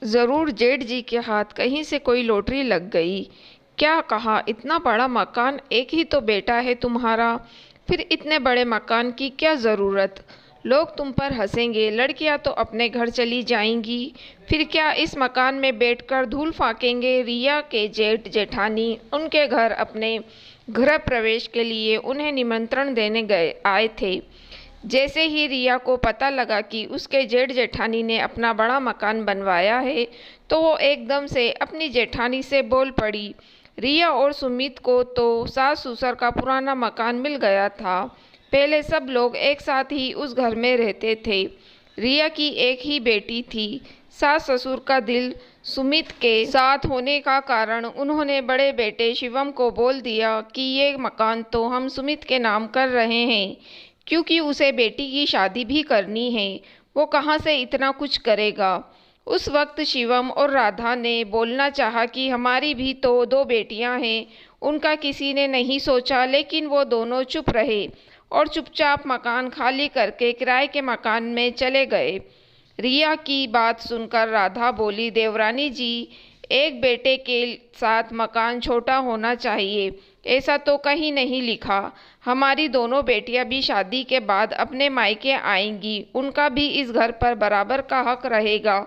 ज़रूर जेठ जी के हाथ कहीं से कोई लॉटरी लग गई। क्या कहा, इतना बड़ा मकान, एक ही तो बेटा है तुम्हारा, फिर इतने बड़े मकान की क्या ज़रूरत? लोग तुम पर हंसेंगे, लड़कियां तो अपने घर चली जाएंगी, फिर क्या इस मकान में बैठकर धूल फाकेंगे? रिया के जेठ जेठानी उनके घर अपने गृह प्रवेश के लिए उन्हें निमंत्रण देने गए आए थे। जैसे ही रिया को पता लगा कि उसके जेठ जेठानी ने अपना बड़ा मकान बनवाया है, तो वो एकदम से अपनी जेठानी से बोल पड़ी। रिया और सुमित को तो सास ससुर का पुराना मकान मिल गया था। पहले सब लोग एक साथ ही उस घर में रहते थे। रिया की एक ही बेटी थी। सास ससुर का दिल सुमित के साथ होने का कारण उन्होंने बड़े बेटे शिवम को बोल दिया कि ये मकान तो हम सुमित के नाम कर रहे हैं, क्योंकि उसे बेटी की शादी भी करनी है। वो कहाँ से इतना कुछ करेगा? उस वक्त शिवम और राधा ने बोलना चाहा कि हमारी भी तो दो बेटियां हैं। उनका किसी ने नहीं सोचा, लेकिन वो दोनों चुप रहे और चुपचाप मकान खाली करके किराए के मकान में चले गए। रिया की बात सुनकर राधा बोली, देवरानी जी, एक बेटे के साथ मकान छोटा होना चाहिए, ऐसा तो कहीं नहीं लिखा। हमारी दोनों बेटियां भी शादी के बाद अपने मायके आएंगी, उनका भी इस घर पर बराबर का हक रहेगा।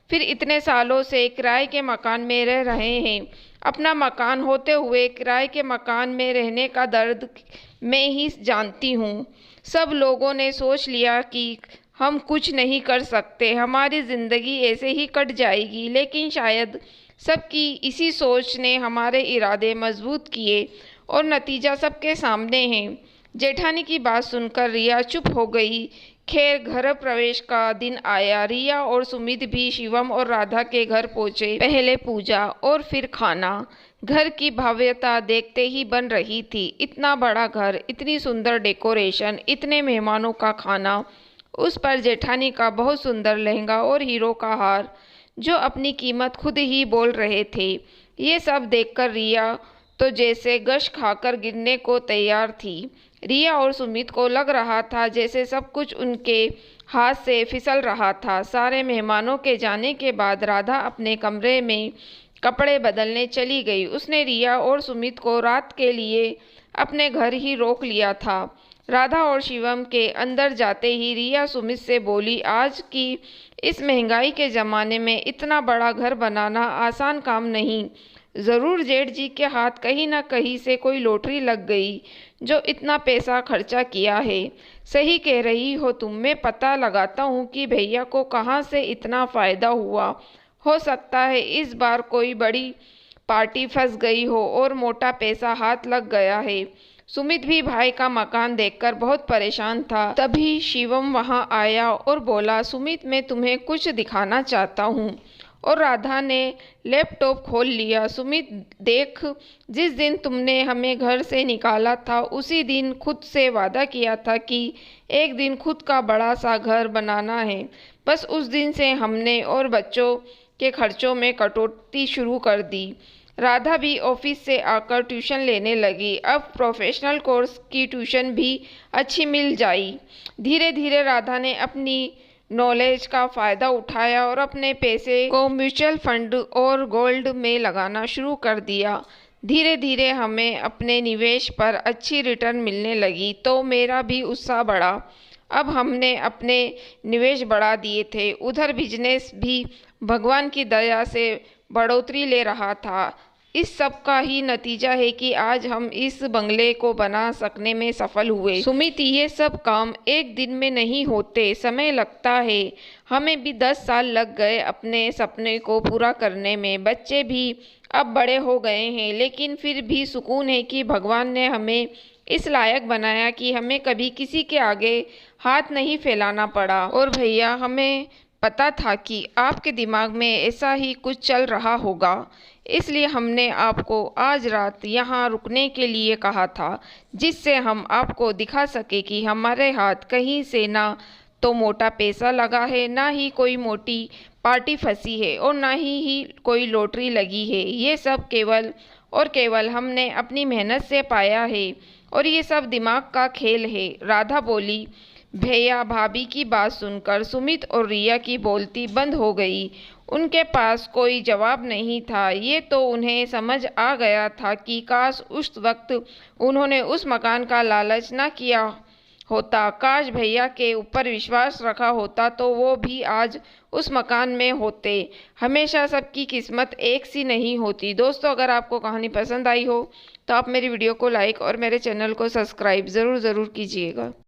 फिर इतने सालों से किराए के मकान में रह रहे हैं, अपना मकान होते हुए किराए के मकान में रहने का दर्द मैं ही जानती हूँ। सब लोगों ने सोच लिया कि हम कुछ नहीं कर सकते, हमारी ज़िंदगी ऐसे ही कट जाएगी, लेकिन शायद सबकी इसी सोच ने हमारे इरादे मजबूत किए और नतीजा सबके सामने है। जेठानी की बात सुनकर रिया चुप हो गई। खैर, घर प्रवेश का दिन आया। रिया और सुमित भी शिवम और राधा के घर पहुंचे। पहले पूजा और फिर खाना। घर की भव्यता देखते ही बन रही थी। इतना बड़ा घर, इतनी सुंदर डेकोरेशन, इतने मेहमानों का खाना, उस पर जेठानी का बहुत सुंदर लहंगा और हीरो का हार, जो अपनी कीमत खुद ही बोल रहे थे। ये सब देखकर रिया तो जैसे गश खाकर गिरने को तैयार थी। रिया और सुमित को लग रहा था जैसे सब कुछ उनके हाथ से फिसल रहा था। सारे मेहमानों के जाने के बाद राधा अपने कमरे में कपड़े बदलने चली गई। उसने रिया और सुमित को रात के लिए अपने घर ही रोक लिया था। राधा और शिवम के अंदर जाते ही रिया सुमित से बोली, आज की इस महंगाई के ज़माने में इतना बड़ा घर बनाना आसान काम नहीं। ज़रूर जेठ जी के हाथ कहीं न कहीं से कोई लॉटरी लग गई, जो इतना पैसा खर्चा किया है। सही कह रही हो तुम, मैं पता लगाता हूँ कि भैया को कहाँ से इतना फ़ायदा हुआ। हो सकता है इस बार कोई बड़ी पार्टी फंस गई हो और मोटा पैसा हाथ लग गया है। सुमित भी भाई का मकान देखकर बहुत परेशान था। तभी शिवम वहां आया और बोला, सुमित, मैं तुम्हें कुछ दिखाना चाहता हूँ। और राधा ने लैपटॉप खोल लिया। सुमित, देख, जिस दिन तुमने हमें घर से निकाला था, उसी दिन खुद से वादा किया था कि एक दिन खुद का बड़ा सा घर बनाना है। बस उस दिन से हमने और बच्चों के खर्चों में कटौती शुरू कर दी। राधा भी ऑफिस से आकर ट्यूशन लेने लगी। अब प्रोफेशनल कोर्स की ट्यूशन भी अच्छी मिल जाई। धीरे धीरे राधा ने अपनी नॉलेज का फ़ायदा उठाया और अपने पैसे को म्यूचुअल फंड और गोल्ड में लगाना शुरू कर दिया। धीरे धीरे हमें अपने निवेश पर अच्छी रिटर्न मिलने लगी, तो मेरा भी उत्साह बढ़ा। अब हमने अपने निवेश बढ़ा दिए थे। उधर बिजनेस भी भगवान की दया से बढ़ोतरी ले रहा था। इस सब का ही नतीजा है कि आज हम इस बंगले को बना सकने में सफल हुए। सुमित, ये सब काम एक दिन में नहीं होते, समय लगता है। हमें भी 10 साल लग गए अपने सपने को पूरा करने में। बच्चे भी अब बड़े हो गए हैं, लेकिन फिर भी सुकून है कि भगवान ने हमें इस लायक बनाया कि हमें कभी किसी के आगे हाथ नहीं फैलाना पड़ा। और भैया, हमें पता था कि आपके दिमाग में ऐसा ही कुछ चल रहा होगा, इसलिए हमने आपको आज रात यहाँ रुकने के लिए कहा था, जिससे हम आपको दिखा सके कि हमारे हाथ कहीं से ना तो मोटा पैसा लगा है, ना ही कोई मोटी पार्टी फंसी है, और ना ही कोई लॉटरी लगी है। ये सब केवल और केवल हमने अपनी मेहनत से पाया है, और ये सब दिमाग का खेल है। राधा बोली, भैया भाभी की बात सुनकर सुमित और रिया की बोलती बंद हो गई। उनके पास कोई जवाब नहीं था। ये तो उन्हें समझ आ गया था कि काश उस वक्त उन्होंने उस मकान का लालच न किया होता, काश भैया के ऊपर विश्वास रखा होता तो वो भी आज उस मकान में होते। हमेशा सबकी किस्मत एक सी नहीं होती। दोस्तों, अगर आपको कहानी पसंद आई हो तो आप मेरी वीडियो को लाइक और मेरे चैनल को सब्सक्राइब ज़रूर कीजिएगा।